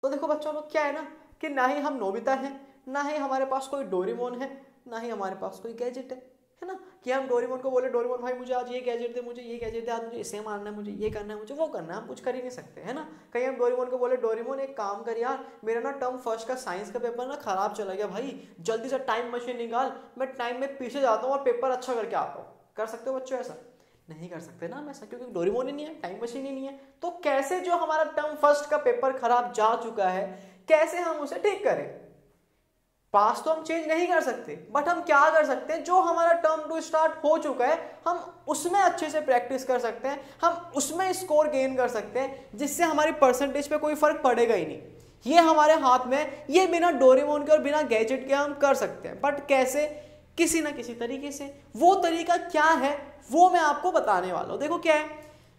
तो देखो बच्चों लोग क्या है ना कि ना ही हम नोबिता हैं, ना ही हमारे पास कोई डोरेमोन है, ना ही हमारे पास कोई गैजेट है ना, कि हम डोरेमोन को बोले डोरेमोन भाई मुझे आज ये गैजेट दे, मुझे ये गैजेट दे, आज मुझे इसे मारना है, मुझे ये करना है, मुझे वो करना है, हम कुछ कर ही नहीं सकते है ना। कहीं हम डोरेमोन को बोले डोरेमोन एक काम कर यार, मेरा ना टर्म फर्स्ट का साइंस का पेपर ना खराब चला गया भाई, जल्दी से टाइम मशीन निकाल, मैं टाइम में पीछे जाता हूँ और पेपर अच्छा करके आता हूँ। कर सकते हो बच्चों ऐसा? नहीं कर सकते ना हम ऐसा, क्योंकि डोरेमोन ही नहीं है, टाइम मशीन ही नहीं है। तो कैसे जो हमारा टर्म फर्स्ट का पेपर खराब जा चुका है, कैसे हम उसे ठीक करें? पास तो हम चेंज नहीं कर सकते, बट हम क्या कर सकते हैं, जो हमारा टर्म टू स्टार्ट हो चुका है हम उसमें अच्छे से प्रैक्टिस कर सकते हैं, हम उसमें स्कोर गेन कर सकते हैं, जिससे हमारी परसेंटेज पे कोई फर्क पड़ेगा ही नहीं। ये हमारे हाथ में, ये बिना डोरेमोन के और बिना गैजेट के हम कर सकते हैं। बट कैसे? किसी ना किसी तरीके से। वो तरीका क्या है वो मैं आपको बताने वाला हूं। देखो क्या है,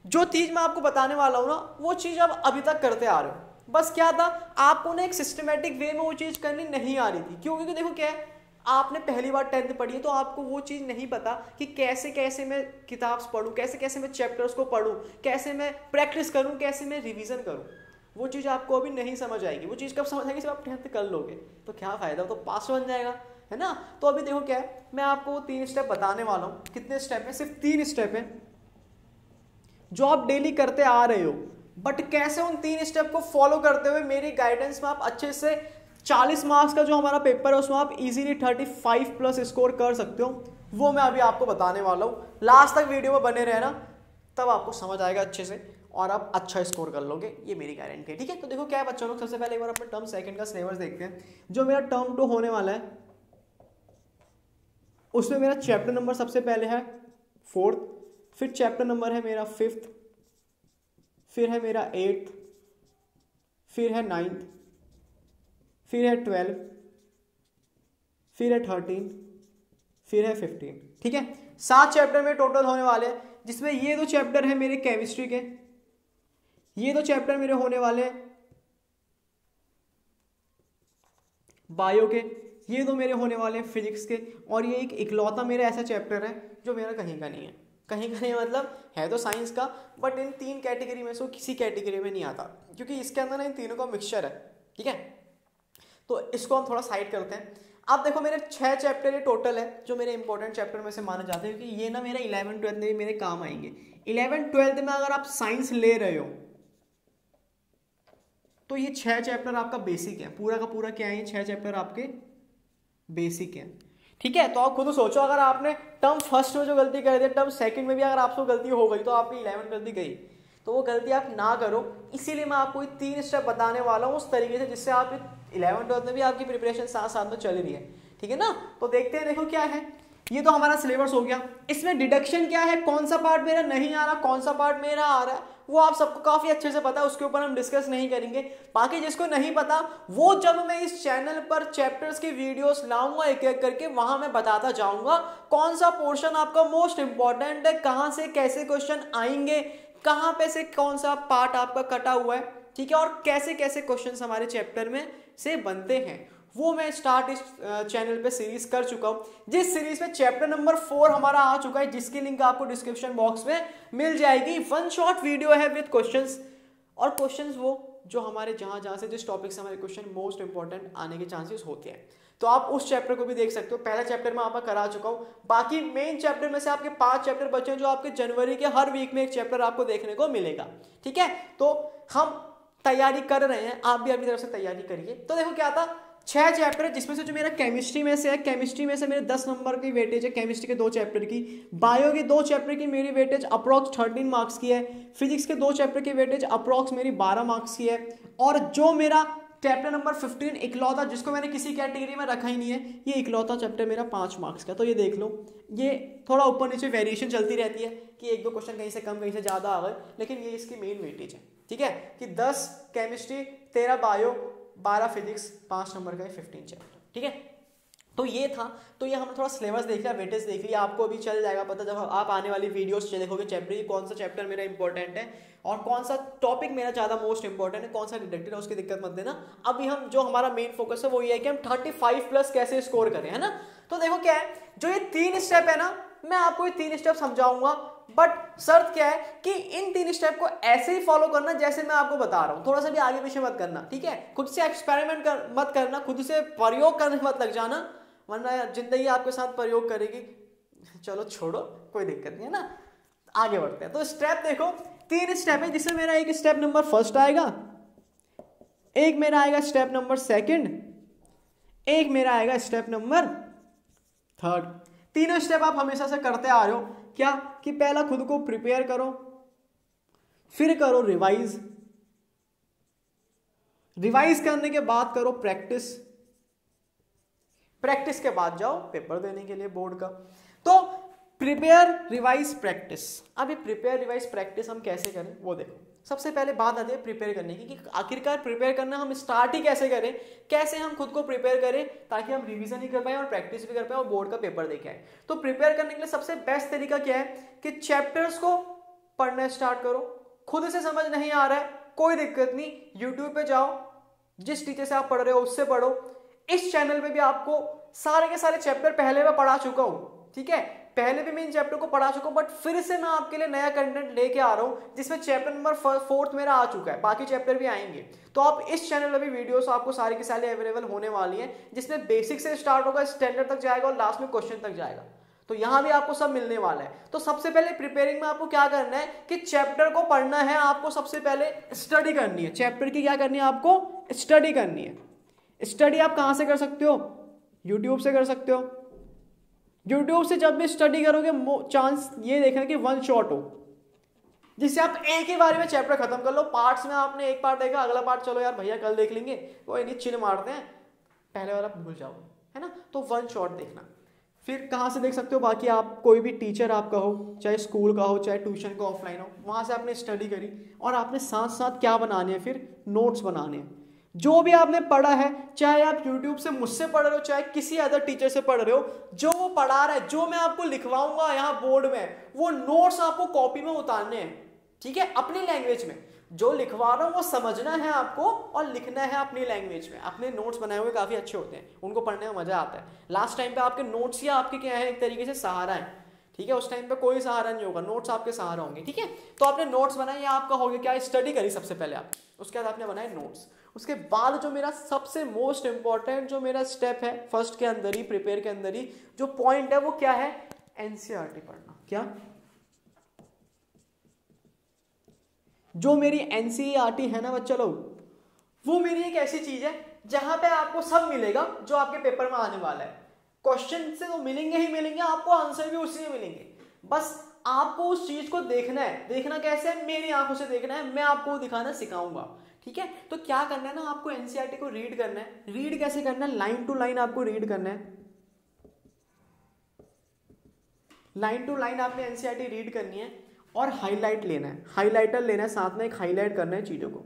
जो चीज मैं आपको बताने वाला हूं ना, वो चीज आप अभी तक करते आ रहे हो। बस क्या था, आपको ना एक सिस्टमेटिक वे में वो चीज करनी नहीं आ रही थी। क्यों? क्योंकि देखो क्या है, आपने पहली बार 10th पढ़ी है, तो आपको वो चीज नहीं पता कि कैसे कैसे मैं किताब पढ़ूं, कैसे कैसे मैं चैप्टर्स को पढ़ूं, कैसे मैं प्रैक्टिस करूं, कैसे मैं रिवीजन करूं। वो चीज आपको अभी नहीं समझ आएगी। वो चीज कब समझ आएगी? जब आप 10th कर लोगे। तो क्या फायदा, तो पास बन जाएगा, है ना। तो अभी देखो क्या है, मैं आपको 3 स्टेप बताने वाला हूं। कितने स्टेप है? सिर्फ 3 स्टेप है जो आप डेली करते आ रहे हो। बट कैसे उन 3 स्टेप को फॉलो करते हुए मेरी गाइडेंस में आप अच्छे से 40 मार्क्स का जो हमारा पेपर है उसमें आप इजीली 35 प्लस स्कोर कर सकते हो, वो मैं अभी आपको बताने वाला हूँ। लास्ट तक वीडियो में बने रहना, तब आपको समझ आएगा अच्छे से और आप अच्छा स्कोर कर लोगे, ये मेरी गारंटी है। ठीक है, तो देखो क्या है बच्चों लोग, सबसे पहले एक बार अपने टर्म सेकंड का सिलेबस देखते हैं। जो मेरा टर्म 2 होने वाला है उसमें मेरा चैप्टर नंबर सबसे पहले है 4th, फिर चैप्टर नंबर है मेरा 5th, फिर है मेरा 8th, फिर है 9th, फिर है 12, फिर है 13, फिर है 15। ठीक है, 7 चैप्टर में टोटल होने वाले हैं, जिसमें ये 2 चैप्टर है मेरे केमिस्ट्री के, ये 2 चैप्टर मेरे होने वाले हैं बायो के, ये 2 मेरे होने वाले हैं फिजिक्स के, और ये एक इकलौता मेरा ऐसा चैप्टर है जो मेरा कहीं का नहीं है। कहीं का नहीं मतलब है तो साइंस का, बट इन 3 कैटेगरी में से किसी कैटेगरी में नहीं आता, क्योंकि इसके अंदर ना इन तीनों का मिक्सचर है। ठीक है, तो इसको हम थोड़ा साइड करते हैं। अब देखो मेरे 6 चैप्टर ये टोटल है जो मेरे इंपॉर्टेंट चैप्टर में से माने जाते हैं, क्योंकि ये ना मेरा 11th 12th में भी मेरे काम आएंगे। 11th 12th में अगर आप साइंस ले रहे हो तो ये 6 चैप्टर आपका बेसिक है, पूरा का पूरा क्या है, 6 चैप्टर आपके बेसिक है। ठीक है, तो आप खुद सोचो, अगर आपने टर्म फर्स्ट में जो गलती कर दी, टर्म सेकंड में भी अगर आपसे गलती हो गई, तो आपकी 11th गलती गई। तो वो गलती आप ना करो, इसीलिए मैं आपको 3 स्टेप बताने वाला हूँ उस तरीके से जिससे आप 11th 12th में भी आपकी प्रिपरेशन साथ साथ में चल रही है। ठीक है ना, तो देखते हैं। देखो क्या है, ये तो हमारा सिलेबस हो गया। इसमें डिडक्शन क्या है, कौन सा पार्ट मेरा नहीं आ रहा, कौन सा पार्ट मेरा आ रहा है, वो आप सबको काफी अच्छे से पता है, उसके ऊपर हम डिस्कस नहीं करेंगे। बाकी जिसको नहीं पता, वो जब मैं इस चैनल पर चैप्टर्स की वीडियोस लाऊंगा एक एक करके, वहां मैं बताता जाऊंगा कौन सा पोर्शन आपका मोस्ट इंपॉर्टेंट है, कहां से कैसे क्वेश्चन आएंगे, कहां पे से कौन सा पार्ट आपका कटा हुआ है। ठीक है, और कैसे कैसे क्वेश्चन हमारे चैप्टर में से बनते हैं, वो मैं स्टार्ट इस चैनल पे सीरीज कर चुका हूं। जिस सीरीज में चैप्टर नंबर 4 हमारा आ चुका है, जिसकी लिंक आपको डिस्क्रिप्शन बॉक्स में मिल जाएगी। 1 शॉर्ट वीडियो है विद क्वेश्चंस, और क्वेश्चंस वो जो हमारे जहां जहां से जिस टॉपिक से हमारे क्वेश्चन मोस्ट इंपॉर्टेंट आने के चांसेस होते हैं, तो आप उस चैप्टर को भी देख सकते हो। पहला चैप्टर मैं आपका करा चुका हूं, बाकी मेन चैप्टर में से आपके 5 चैप्टर बचे हैं, जो आपके जनवरी के हर वीक में एक चैप्टर आपको देखने को मिलेगा। ठीक है, तो हम तैयारी कर रहे हैं, आप भी अपनी तरफ से तैयारी करिए। तो देखो क्या था, 6 चैप्टर है, जिसमें से जो मेरा केमिस्ट्री में से है, केमिस्ट्री में से मेरे 10 नंबर की वेटेज है केमिस्ट्री के 2 चैप्टर की। बायो के 2 चैप्टर की मेरी वेटेज अप्रॉक्स 13 मार्क्स की है। फिजिक्स के 2 चैप्टर की वेटेज अप्रॉक्स मेरी 12 मार्क्स की है। और जो मेरा चैप्टर नंबर 15 इकलौता, जिसको मैंने किसी कैटेगरी में रखा ही नहीं है, ये इकलौता चैप्टर मेरा 5 मार्क्स का। तो ये देख लो, ये थोड़ा ऊपर नीचे वेरिएशन चलती रहती है कि 1-2 क्वेश्चन कहीं से कम कहीं से ज़्यादा आ गए, लेकिन ये इसकी मेन वेटेज है। ठीक है, कि 10 केमिस्ट्री, 13 बायो, 12 फिजिक्स, 5 नंबर का 15 चैप्टर। ठीक है, तो ये था। तो ये हमने थोड़ा सिलेबस देख लिया, वेटेज देख लिया, आपको अभी चल जाएगा पता जब आप आने वाली वीडियोस देखोगे चैप्टर की, कौन सा चैप्टर मेरा इंपॉर्टेंट है और कौन सा टॉपिक मेरा ज़्यादा मोस्ट इंपॉर्टेंट है, कौन सा डिडक्टेड है, उसकी दिक्कत मत देना। अभी हम जो हमारा मेन फोकस है वो ये है कि हम 35 प्लस कैसे स्कोर करें, है ना। तो देखो क्या है, जो ये 3 स्टेप है ना, मैं आपको ये 3 स्टेप समझाऊंगा, बट शर्त क्या है कि इन 3 स्टेप को ऐसे ही फॉलो करना जैसे मैं आपको बता रहा हूं, थोड़ा सा भी आगे पीछे मत करना, ठीक है। खुद से एक्सपेरिमेंट मत करना, खुद से प्रयोग करने मत लग जाना, वरना जिंदगी आपके साथ प्रयोग करेगी। चलो छोड़ो, कोई दिक्कत नहीं है ना, आगे बढ़ते हैं। तो स्टेप देखो, 3 स्टेप है, जिसमें मेरा एक स्टेप नंबर फर्स्ट आएगा, एक मेरा आएगा स्टेप नंबर सेकंड, एक मेरा आएगा स्टेप नंबर थर्ड। तीनों स्टेप आप हमेशा से करते आ रहे हो, क्या कि पहला खुद को प्रिपेयर करो, फिर करो रिवाइज, रिवाइज करने के बाद करो प्रैक्टिस, प्रैक्टिस के बाद जाओ पेपर देने के लिए बोर्ड का। तो प्रिपेयर रिवाइज प्रैक्टिस। अब ये प्रिपेयर रिवाइज प्रैक्टिस हम कैसे करें वो देखो। सबसे पहले बात आती है प्रिपेयर करने की, कि आखिरकार प्रिपेयर करना हम स्टार्ट ही कैसे करें, कैसे हम खुद को प्रिपेयर करें ताकि हम रिवीजन ही कर पाए और प्रैक्टिस भी कर पाए और बोर्ड का पेपर दे के आए। तो प्रिपेयर करने के लिए सबसे बेस्ट तरीका क्या है कि चैप्टर्स को पढ़ना स्टार्ट करो। खुद से समझ नहीं आ रहा है, कोई दिक्कत नहीं, यूट्यूब पे जाओ, जिस टीचर से आप पढ़ रहे हो उससे पढ़ो। इस चैनल पे भी आपको सारे के सारे चैप्टर पहले मैं पढ़ा चुका हूं, ठीक है, पहले भी मैं इन चैप्टर को पढ़ा चुका हूं, बट फिर से मैं आपके लिए नया कंटेंट लेके आ रहा हूं, जिसमें चैप्टर नंबर 4 मेरा आ चुका है, बाकी चैप्टर भी आएंगे। तो आप इस चैनल में भी वीडियोस आपको सारी की सारी अवेलेबल होने वाली है, जिसमें बेसिक से स्टार्ट होगा, स्टैंडर्ड तक जाएगा और लास्ट में क्वेश्चन तक जाएगा। तो यहां भी आपको सब मिलने वाला है। तो सबसे पहले प्रिपेयरिंग में आपको क्या करना है कि चैप्टर को पढ़ना है, आपको सबसे पहले स्टडी करनी है, चैप्टर की क्या करनी है, आपको स्टडी करनी है। स्टडी आप कहां से कर सकते हो, यूट्यूब से कर सकते हो। यूट्यूब से जब भी स्टडी करोगे चांस ये देखना कि वन शॉट हो, जिससे आप एक ही बार में चैप्टर खत्म कर लो। पार्ट्स में आपने एक पार्ट देखा, अगला पार्ट चलो यार भैया कल देख लेंगे, वो नहीं चिल मारते हैं, पहले वाला भूल जाओ, है ना। तो वन शॉट देखना। फिर कहाँ से देख सकते हो, बाकी आप कोई भी टीचर आपका हो, चाहे स्कूल का हो चाहे ट्यूशन का ऑफलाइन हो, वहां से आपने स्टडी करी और आपने साथ साथ क्या बनाने हैं, फिर नोट्स बनाने हैं। जो भी आपने पढ़ा है, चाहे आप YouTube से मुझसे पढ़ रहे हो चाहे किसी अदर टीचर से पढ़ रहे हो, जो वो पढ़ा रहा है, जो मैं आपको लिखवाऊंगा यहाँ बोर्ड में, वो नोट्स आपको कॉपी में उतारने हैं, ठीक है, अपनी लैंग्वेज में। जो लिखवा रहा हूं वो समझना है आपको और लिखना है अपनी लैंग्वेज में। अपने नोट्स बनाए हुए काफी अच्छे होते हैं, उनको पढ़ने में मजा आता है। लास्ट टाइम पे आपके नोट्स या आपके क्या है, एक तरीके से सहारा है, ठीक है। उस टाइम पे कोई सहारा नहीं होगा, नोट्स आपके सहारा होंगे, ठीक है। तो आपने नोट्स बनाए, या आपका हो गया क्या, स्टडी करी सबसे पहले आप, उसके बाद आपने बनाए नोट्स। उसके बाद जो मेरा सबसे मोस्ट इंपॉर्टेंट जो मेरा स्टेप है फर्स्ट के अंदर ही, प्रिपेयर के अंदर ही जो पॉइंट है वो क्या है, एनसीईआरटी पढ़ना। क्या, जो मेरी एनसीईआरटी है ना बच्चा लोग, वो मेरी एक ऐसी चीज है जहां पे आपको सब मिलेगा जो आपके पेपर में आने वाला है। क्वेश्चन से तो मिलेंगे ही मिलेंगे, आपको आंसर भी उसी में मिलेंगे। बस आपको उस चीज को देखना है। देखना कैसे है, मेरी आंखों से देखना है, मैं आपको दिखाना सिखाऊंगा, ठीक है। तो क्या करना है ना, आपको एनसीईआरटी को रीड करना है। रीड कैसे करना है, लाइन टू लाइन आपको रीड करना है। लाइन टू लाइन आपने एनसीईआरटी रीड करनी है और हाईलाइट लेना है, हाईलाइटर लेना है, साथ में एक हाईलाइट करना है चीजों को।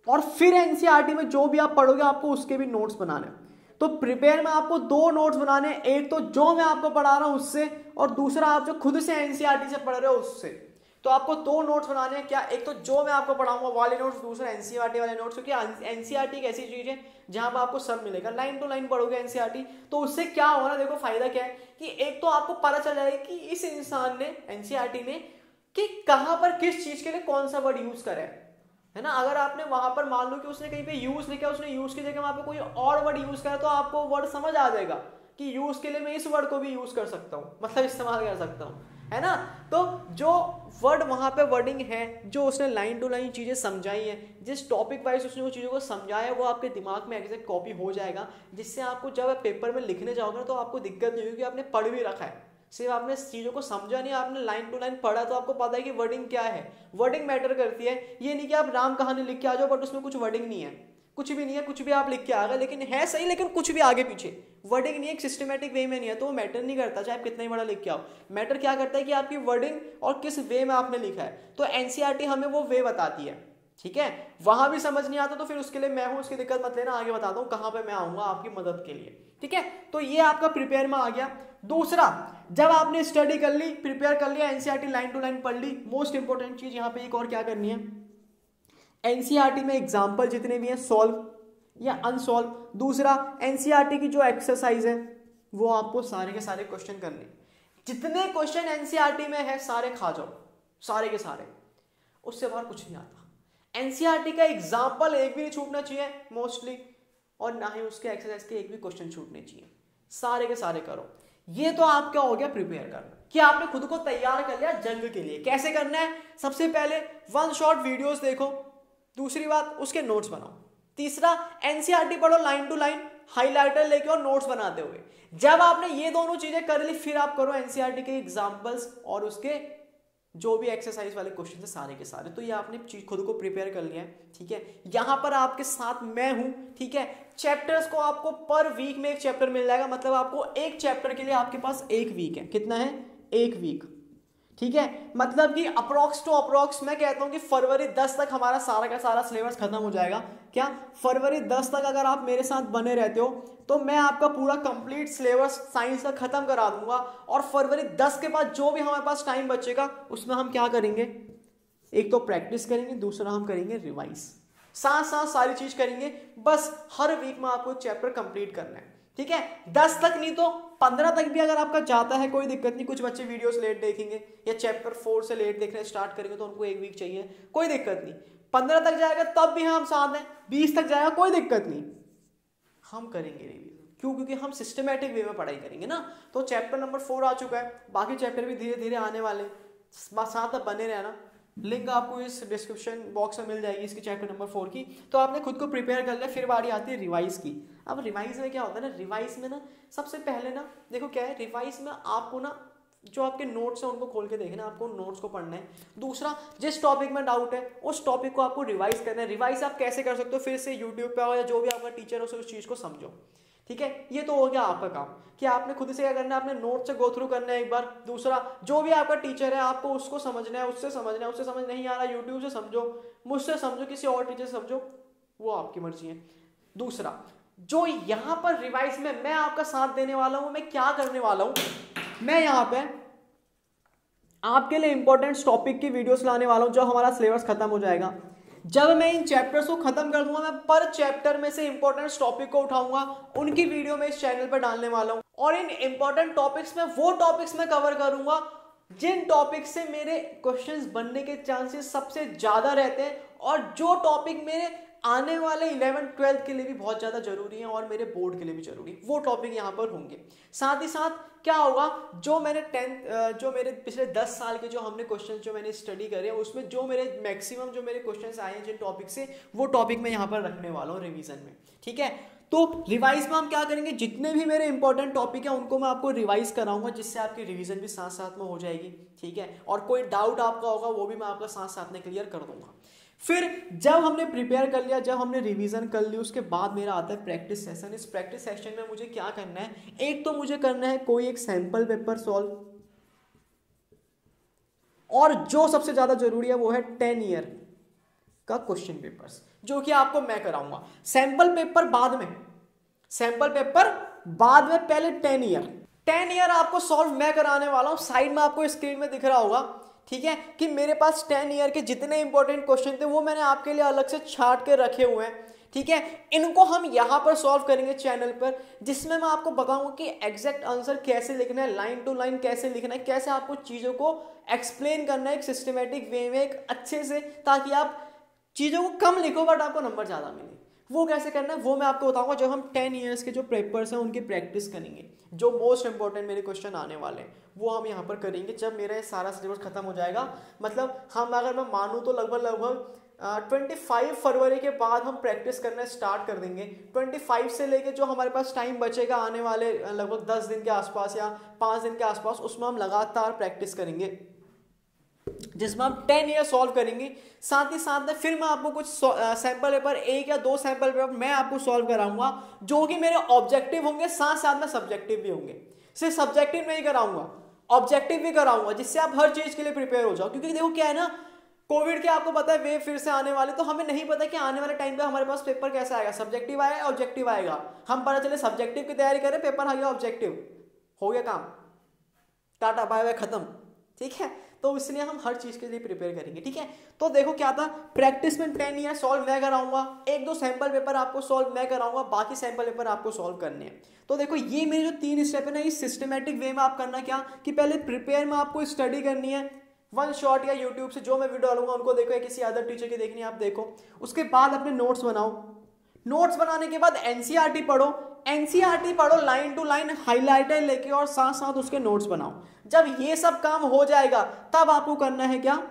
और फिर एनसीईआरटी में जो भी आप पढ़ोगे आपको उसके भी नोट्स बनाने हैं। तो प्रिपेयर में आपको 2 नोट्स बनाने हैं, एक तो जो मैं आपको पढ़ा रहा हूं उससे, और दूसरा आप जो खुद से एनसीईआरटी से पढ़ रहे हो उससे। तो आपको 2 नोट्स बनाने हैं, क्या, एक तो जो मैं आपको पढ़ाऊंगा वाले नोट्स, दूसरा एनसीईआरटी वाले नोट्स। क्योंकि एनसीईआरटी एक ऐसी चीज है जहां पर आपको सब मिलेगा। लाइन टू लाइन पढ़ोगे एनसीईआरटी, तो उससे क्या होगा ना, देखो फायदा क्या है कि एक तो आपको पता चल जाएगा कि इस इंसान ने, एनसीईआरटी ने, कि कहां पर किस चीज के लिए कौन सा वर्ड यूज करा है ना। अगर आपने वहां पर मान लो कि उसने कहीं पे यूज लिखा, उसने यूज की जगह वहां पे कोई और वर्ड यूज करा, तो आपको वर्ड समझ आ जाएगा कि यूज के लिए मैं इस वर्ड को भी यूज कर सकता हूं, मतलब इस्तेमाल कर सकता हूं, है ना। तो जो वर्ड वहां पे वर्डिंग है, जो उसने लाइन टू लाइन चीजें समझाई है, जिस टॉपिक वाइज उसने वो चीजों को समझाया, वो आपके दिमाग में एग्जैक्ट कॉपी हो जाएगा, जिससे आपको जब आप पेपर में लिखने जाओगे ना तो आपको दिक्कत नहीं होगी, आपने पढ़ भी रखा है। सिर्फ आपने चीजों को समझा नहीं, आपने लाइन टू लाइन पढ़ा, तो आपको पता है कि वर्डिंग क्या है। वर्डिंग मैटर करती है। ये नहीं कि आप राम कहानी लिख के आ जाओ बट उसमें कुछ वर्डिंग नहीं है, कुछ भी नहीं है, कुछ भी आप लिख के आ गए, लेकिन है सही, लेकिन कुछ भी आगे पीछे वर्डिंग नहीं है, एक सिस्टमेटिक वे में नहीं है, तो वो मैटर नहीं करता चाहे आप कितना ही बड़ा लिख के आओ। मैटर क्या करता है कि आपकी वर्डिंग और किस वे में आपने लिखा है। तो एनसीईआरटी हमें वो वे बताती है, ठीक है। वहां भी समझ नहीं आता तो फिर उसके लिए मैं हूं, उसकी दिक्कत मत लेना, आगे बताता हूं कहां पे मैं आऊंगा आपकी मदद के लिए, ठीक है। तो ये आपका प्रिपेयर में आ गया। दूसरा, जब आपने स्टडी कर ली, प्रिपेयर कर लिया, एनसीईआरटी लाइन टू लाइन पढ़ ली, मोस्ट इंपोर्टेंट चीज यहां पे एक और क्या करनी है, एनसीईआरटी में एग्जाम्पल जितने भी हैं सॉल्व या अनसॉल्व। दूसरा, एनसीईआरटी की जो एक्सरसाइज है वो आपको सारे के सारे क्वेश्चन करने। जितने क्वेश्चन एनसीईआरटी में है सारे खा जाओ, सारे के सारे, उससे बाहर कुछ नहीं आता। एनसीईआरटी का एग्जाम्पल एक भी नहीं छूटना चाहिए मोस्टली, और ना ही उसके एक्सरसाइज के एक भी क्वेश्चन छूटने चाहिए, सारे के सारे करो। ये तो आपका हो गया प्रिपेयर करना, कि आपने खुद को तैयार कर लिया जंग के लिए। कैसे करना है? सबसे पहले वन शॉट वीडियोस देखो, दूसरी बात उसके नोट्स बनाओ, तीसरा एनसीईआरटी पढ़ो लाइन टू लाइन, हाइलाइटर लेके और नोट्स बनाते हुए। जब आपने ये दोनों चीजें कर ली, फिर आप करो एनसीईआरटी के एग्जांपल्स और उसके जो भी एक्सरसाइज वाले क्वेश्चन है सारे के सारे। तो ये आपने खुद को प्रिपेयर कर लिया है, ठीक है। यहां पर आपके साथ मैं हूं, ठीक है। चैप्टर्स को आपको पर वीक में एक चैप्टर मिल जाएगा, मतलब आपको एक चैप्टर के लिए आपके पास एक वीक है। कितना है? एक वीक, ठीक है। मतलब कि अप्रोक्स टू अप्रोक्स मैं कहता हूं कि फरवरी 10 तक हमारा सारा का सारा सिलेबस खत्म हो जाएगा। क्या फरवरी 10 तक अगर आप मेरे साथ बने रहते हो तो मैं आपका पूरा कंप्लीट सिलेबस साइंस का खत्म करा दूंगा, और फरवरी 10 के बाद जो भी हमारे पास टाइम बचेगा उसमें हम क्या करेंगे? एक तो प्रैक्टिस करेंगे, दूसरा हम करेंगे रिवाइज, साथ साथ सारी चीज करेंगे। बस हर वीक में आपको चैप्टर कंप्लीट करना है, ठीक है। 10 तक नहीं तो 15 तक भी अगर आपका जाता है कोई दिक्कत नहीं। कुछ बच्चे वीडियोस लेट देखेंगे या चैप्टर 4 से लेट देखना स्टार्ट करेंगे तो उनको एक वीक चाहिए, कोई दिक्कत नहीं। 15 तक जाएगा तब भी हम साथ हैं, 20 तक जाएगा कोई दिक्कत नहीं, हम करेंगे रिवीजन। क्यों? क्योंकि हम सिस्टमैटिक वे में पढ़ाई करेंगे ना। तो चैप्टर नंबर 4 आ चुका है, बाकी चैप्टर भी धीरे धीरे आने वाले, साथ अब बने रहना। लिंक आपको इस डिस्क्रिप्शन बॉक्स में मिल जाएगी इसकी, चैप्टर नंबर 4 की। तो आपने खुद को प्रिपेयर कर लिया, फिर बारी आती है रिवाइज की। अब रिवाइज में क्या होता है ना, रिवाइज में ना सबसे पहले ना देखो क्या है, रिवाइज में आपको ना जो आपके नोट्स हैं उनको खोल के देखना, आपको नोट्स को पढ़ना है। दूसरा, जिस टॉपिक में डाउट है उस टॉपिक को आपको रिवाइज करना है। रिवाइज आप कैसे कर सकते हो? फिर से यूट्यूब पे आओ या जो भी आपका टीचर हो उस चीज को समझो, ठीक है। ये तो हो गया आपका काम कि आपने खुद से क्या करना है, अपने नोट से गो थ्रू करना है एक बार। दूसरा, जो भी आपका टीचर है आपको उसको समझना है, उससे समझना है। उससे समझ नहीं आ रहा यूट्यूब से समझो, मुझसे समझो, किसी और टीचर से समझो, वो आपकी मर्जी है। दूसरा, जो यहां पर रिवाइज में मैं आपका साथ देने वाला हूं, मैं क्या करने वाला हूं, मैं यहां पे आपके लिए इंपॉर्टेंट टॉपिक की वीडियोस लाने वाला हूं। जो हमारा सिलेबस खत्म हो जाएगा, जब मैं इन चैप्टर्स को खत्म कर दूंगा, मैं पर चैप्टर में से इंपॉर्टेंट टॉपिक को उठाऊंगा, उनकी वीडियो में इस चैनल पर डालने वाला हूं। और इन इंपॉर्टेंट टॉपिक्स में वो टॉपिक्स में कवर करूंगा जिन टॉपिक से मेरे क्वेश्चंस बनने के चांसेस सबसे ज्यादा रहते हैं, और जो टॉपिक मेरे आने वाले 11th 12th के लिए भी बहुत ज्यादा जरूरी है और मेरे बोर्ड के लिए भी जरूरी है, वो टॉपिक यहाँ पर होंगे। साथ ही साथ क्या होगा, जो मैंने 10th जो मेरे पिछले 10 साल के जो हमने क्वेश्चन जो मैंने स्टडी करे, उसमें जो मेरे मैक्सिमम जो मेरे क्वेश्चंस आए हैं जिन टॉपिक से, वो टॉपिक मैं यहाँ पर रखने वाला हूँ रिवीजन में, ठीक है। तो रिवाइज में हम क्या करेंगे, जितने भी मेरे इंपॉर्टेंट टॉपिक हैं उनको मैं आपको रिवाइज कराऊंगा, जिससे आपकी रिवीजन भी साथ साथ में हो जाएगी, ठीक है। और कोई डाउट आपका होगा वो भी मैं आपका साथ साथ में क्लियर कर दूंगा। फिर जब हमने प्रिपेयर कर लिया, जब हमने रिवीजन कर ली, उसके बाद मेरा आता है प्रैक्टिस सेशन। इस प्रैक्टिस सेशन में मुझे क्या करना है, एक तो मुझे करना है कोई एक सैंपल पेपर सॉल्व, और जो सबसे ज्यादा जरूरी है वो है 10 ईयर का क्वेश्चन पेपर्स, जो कि आपको मैं कराऊंगा। सैंपल पेपर बाद में, सैंपल पेपर बाद में, पहले 10 ईयर आपको सॉल्व मैं कराने वाला हूं। साइड में आपको स्क्रीन में दिख रहा होगा, ठीक है, कि मेरे पास 10 ईयर के जितने इंपॉर्टेंट क्वेश्चन थे वो मैंने आपके लिए अलग से छांट के रखे हुए हैं, ठीक है। इनको हम यहां पर सॉल्व करेंगे चैनल पर, जिसमें मैं आपको बताऊंगा कि एग्जैक्ट आंसर कैसे लिखना है, लाइन टू लाइन कैसे लिखना है, कैसे आपको चीजों को एक्सप्लेन करना है एक सिस्टमेटिक वे में, एक अच्छे से, ताकि आप चीजों को कम लिखो बट आपको नंबर ज्यादा मिले। वो कैसे करना है वो मैं आपको बताऊंगा जब हम 10 ईयर्स के जो पेपर्स हैं उनकी प्रैक्टिस करेंगे। जो मोस्ट इंपॉर्टेंट मेरे क्वेश्चन आने वाले हैं वो हम यहाँ पर करेंगे जब मेरा सारा सिलेबस खत्म हो जाएगा। मतलब हम, अगर मैं मानूँ तो लगभग 25 फरवरी के बाद हम प्रैक्टिस करना स्टार्ट कर देंगे। 25 से लेके जो हमारे पास टाइम बचेगा आने वाले लगभग 10 दिन के आसपास या 5 दिन के आसपास, उसमें हम लगातार प्रैक्टिस करेंगे, जिसमें हम 10 ईयर सॉल्व करेंगे। साथ ही साथ में फिर मैं आपको कुछ सैंपल पेपर, 1 या 2 सैंपल पेपर मैं आपको सॉल्व कराऊंगा, जो कि मेरे ऑब्जेक्टिव होंगे, साथ साथ में सब्जेक्टिव भी होंगे। सिर्फ सब्जेक्टिव नहीं कराऊंगा, ऑब्जेक्टिव भी कराऊंगा, जिससे आप हर चीज के लिए प्रिपेयर हो जाओ। क्योंकि देखो क्या है ना, कोविड के आपको पता है वेव फिर से आने वाले, तो हमें नहीं पता कि आने वाले टाइम पे हमारे पास पेपर कैसा आएगा, सब्जेक्टिव आएगा ऑब्जेक्टिव आएगा। हम पता चले सब्जेक्टिव की तैयारी करें, पेपर आ गया ऑब्जेक्टिव, हो गया काम, टाटा बाय बाय खत्म, ठीक है। तो इसलिए हम हर चीज के लिए प्रिपेयर करेंगे, ठीक है। तो देखो क्या था, प्रैक्टिस में 10 ईयर सॉल्व मैं कराऊंगा, 1-2 सैंपल पेपर आपको सॉल्व मैं कराऊंगा, बाकी सैंपल पेपर आपको सॉल्व करने हैं। तो देखो ये मेरे जो 3 स्टेप है ना, ये सिस्टमेटिक वे में आप करना क्या कि पहले प्रिपेयर में आपको स्टडी करनी है, वन शॉट या यूट्यूब से जो मैं वीडियो डालूंगा उनको देखो, या किसी अदर टीचर की देखनी है आप देखो। उसके बाद अपने नोट्स बनाओ, नोट्स बनाने के बाद एनसीईआरटी पढ़ो, एनसीईआरटी पढ़ो लाइन टू लाइन हाइलाइटर लेके, और साथ साथ उसके नोट्स बनाओ। जब ये सब काम हो जाएगा तब आपको करना है क्या,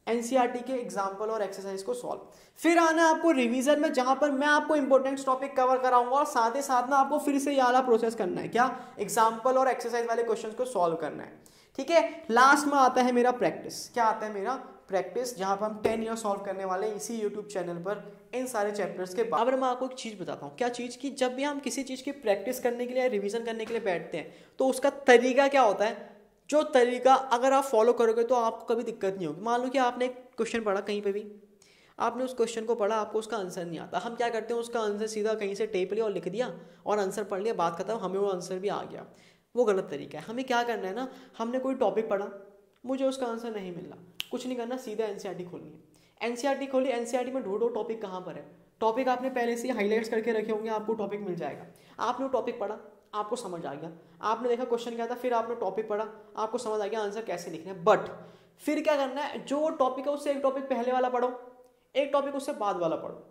एनसीईआरटी के एग्जाम्पल और एक्सरसाइज को सॉल्व। फिर आना है आपको रिवीजन में, जहां पर मैं आपको इंपॉर्टेंट टॉपिक कवर कराऊंगा, और साथ ही साथ में आपको फिर से ये वाला प्रोसेस करना है क्या, एग्जाम्पल और एक्सरसाइज वाले क्वेश्चन को सॉल्व करना है, ठीक है। लास्ट में आता है मेरा प्रैक्टिस, क्या आता है मेरा प्रैक्टिस, जहां पर हम 10 ईयर सॉल्व करने वाले हैं इसी यूट्यूब चैनल पर इन सारे चैप्टर्स के बाद। अब मैं आपको एक चीज बताता हूँ, क्या चीज की, जब भी हम किसी चीज की प्रैक्टिस करने के लिए, रिवीजन करने के लिए बैठते हैं, तो उसका तरीका क्या होता है, जो तरीका अगर आप फॉलो करोगे तो आपको कभी दिक्कत नहीं होगी। मान लो कि आपने एक क्वेश्चन पढ़ा, कहीं पे भी आपने उस क्वेश्चन को पढ़ा, आपको उसका आंसर नहीं आता, हम क्या करते हैं, उसका आंसर सीधा कहीं से टेप लिया और लिख दिया और आंसर पढ़ लिया, बात खत्म, हमें वो आंसर भी आ गया। वो गलत तरीका है। हमें क्या करना है ना, हमने कोई टॉपिक पढ़ा, मुझे उसका आंसर नहीं मिला, कुछ नहीं करना, सीधा एनसीईआरटी खोलनी है। एनसीईआरटी खोली, एनसीईआरटी में ढूंढो टॉपिक कहाँ पर है। टॉपिक आपने पहले से हाईलाइट्स करके रखे होंगे, आपको टॉपिक मिल जाएगा। आपने वो टॉपिक पढ़ा, आपको समझ आ गया, आपने देखा क्वेश्चन क्या था, फिर आपने टॉपिक पढ़ा, आपको समझ आ गया आंसर कैसे लिखना है। बट फिर क्या करना है, जो टॉपिक है उससे एक टॉपिक पहले वाला पढ़ो, एक टॉपिक उससे बाद वाला पढ़ो।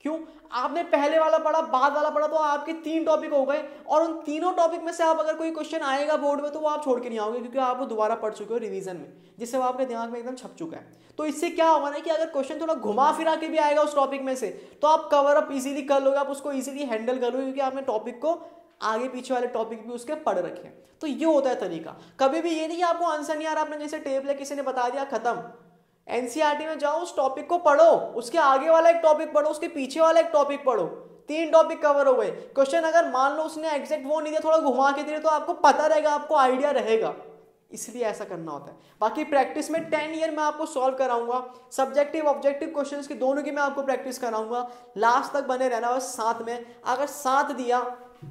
क्यों, आपने पहले वाला पढ़ा, बाद वाला पढ़ा, तो आपके 3 टॉपिक हो गए, और उन तीनों टॉपिक में से आप अगर कोई क्वेश्चन आएगा बोर्ड में तो वो आप छोड़ के नहीं आओगे, क्योंकि आप वो दोबारा पढ़ चुके हो रिवीजन में, जिससे वो आपके दिमाग में एकदम छप चुका है। तो इससे क्या होगा ना कि अगर क्वेश्चन थोड़ा घुमा फिरा के भी आएगा उस टॉपिक में से, तो आप कवर अप इजीली कर लोगे, आप उसको इजीली हैंडल कर लोगे, क्योंकि आपने टॉपिक को आगे पीछे वाले टॉपिक भी उसके पढ़ रखे हैं। तो ये होता है तरीका। कभी भी ये नहीं कि आपको आंसर नहीं आ रहा, आपने जैसे टेबल है किसी ने बता दिया खत्म। एनसीईआरटी में जाओ, उस टॉपिक को पढ़ो, उसके आगे वाला एक टॉपिक पढ़ो, उसके पीछे वाला एक टॉपिक पढ़ो, 3 टॉपिक कवर हो गए। क्वेश्चन अगर मान लो उसने एग्जैक्ट वो नहीं दिया, थोड़ा घुमा के दिया, तो आपको पता रहेगा, आपको आइडिया रहेगा, इसलिए ऐसा करना होता है। बाकी प्रैक्टिस में 10 ईयर मैं आपको सॉल्व कराऊंगा, सब्जेक्टिव ऑब्जेक्टिव क्वेश्चंस की दोनों की मैं आपको प्रैक्टिस कराऊंगा। लास्ट तक बने रहना बस साथ में। अगर साथ दिया,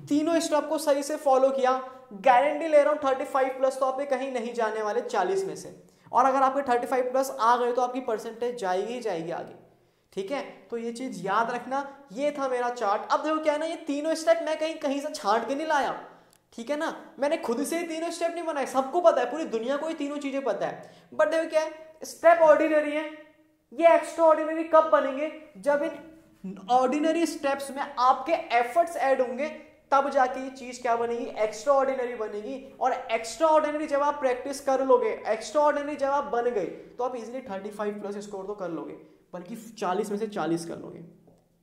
तीनों स्टेप को सही से फॉलो किया, गारंटी ले रहा हूं 35+ तो आप कहीं नहीं जाने वाले 40 में से। और अगर आपके 35+ आ गए तो आपकी परसेंटेज जाएगी ही जाएगी आगे, ठीक है। तो ये चीज याद रखना। ये था मेरा चार्ट। अब देखो क्या है ना, ये तीनों स्टेप मैं कहीं से छांट के नहीं लाया, ठीक है ना, मैंने खुद से ही तीनों स्टेप नहीं बनाए, सबको पता है, पूरी दुनिया को ये तीनों चीजें पता है। बट देखो क्या है, स्टेप ऑर्डिनरी है, ये एक्स्ट्रा ऑर्डिनरी कब बनेंगे, जब इन ऑर्डिनरी स्टेप्स में आपके एफर्ट्स ऐड होंगे, तब जाके ये चीज क्या बनेगी, एक्स्ट्रा ऑर्डिनरी बनेगी। और एक्स्ट्रा ऑर्डिनरी जब आप प्रैक्टिस कर लोगे, एक्स्ट्रा ऑर्डिनरी जब आप बन गए, तो आप इजीली 35+ स्कोर तो कर लोगे, बल्कि 40 में से 40 कर लोगे,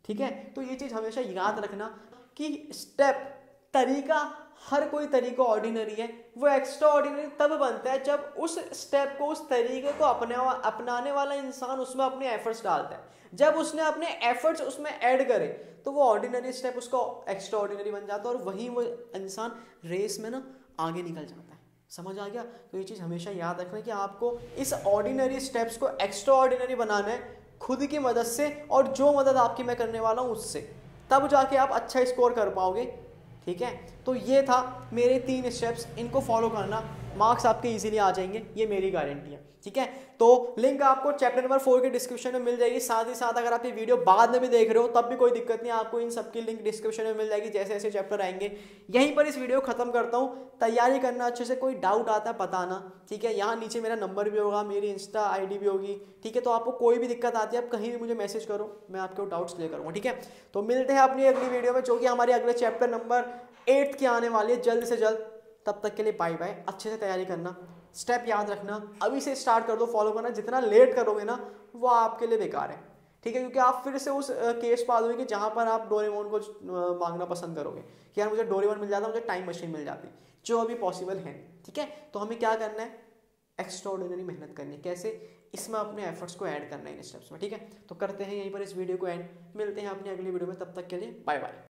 ठीक है। तो ये चीज हमेशा याद रखना कि स्टेप, तरीका, हर कोई तरीका ऑर्डिनरी है, वो एक्स्ट्रा ऑर्डिनरी तब बनता है जब उस स्टेप को, उस तरीके को अपनाने वाला इंसान उसमें अपने एफर्ट्स डालता है। जब उसने अपने एफर्ट्स उसमें ऐड करे तो वो ऑर्डिनरी स्टेप उसका एक्स्ट्रा ऑर्डिनरी बन जाता है, और वहीं वो इंसान रेस में ना आगे निकल जाता है। समझ आ गया। तो ये चीज़ हमेशा याद रखना कि आपको इस ऑर्डिनरी स्टेप्स को एक्स्ट्रा ऑर्डिनरी बनाना है, खुद की मदद से, और जो मदद आपकी मैं करने वाला हूँ उससे, तब जाके आप अच्छा स्कोर कर पाओगे, ठीक है। तो ये था मेरे 3 स्टेप्स, इनको फॉलो करना, मार्क्स आपके इजीली आ जाएंगे, ये मेरी गारंटी है, ठीक है। तो लिंक आपको चैप्टर नंबर 4 के डिस्क्रिप्शन में मिल जाएगी। साथ ही साथ अगर आप ये वीडियो बाद में भी देख रहे हो तब भी कोई दिक्कत नहीं, आपको इन सबकी लिंक डिस्क्रिप्शन में मिल जाएगी, जैसे जैसे चैप्टर आएंगे। यहीं पर इस वीडियो को खत्म करता हूँ। तैयारी करना अच्छे से, कोई डाउट आता है बताना, ठीक है। यहाँ नीचे मेरा नंबर भी होगा, मेरी इंस्टा ID भी होगी, ठीक है। तो आपको कोई भी दिक्कत आती है, आप कहीं भी मुझे मैसेज करो, मैं आपके डाउट्स क्लियर करूँगा, ठीक है। तो मिलते हैं अपनी अगली वीडियो में, जो कि हमारे अगले चैप्टर नंबर 8 की आने वाली है, जल्द से जल्द। तब तक के लिए बाय बाय। अच्छे से तैयारी करना, स्टेप याद रखना, अभी से स्टार्ट कर दो फॉलो करना। जितना लेट करोगे ना वो आपके लिए बेकार है, ठीक है, क्योंकि आप फिर से उस केस पा दोगे जहां पर आप डोरेमोन को मांगना पसंद करोगे कि यार मुझे डोरेमोन मिल जाता, मुझे टाइम मशीन मिल जाती, जो अभी पॉसिबल है, ठीक है। तो हमें क्या करना है, एक्स्ट्रा ऑर्डिनरी मेहनत करनी है। कैसे, इसमें अपने एफर्ट्स को ऐड करना है इन स्टेप्स में, ठीक है। तो करते हैं यहीं पर इस वीडियो को एंड, मिलते हैं अपनी अगली वीडियो में, तब तक के लिए बाय बाय।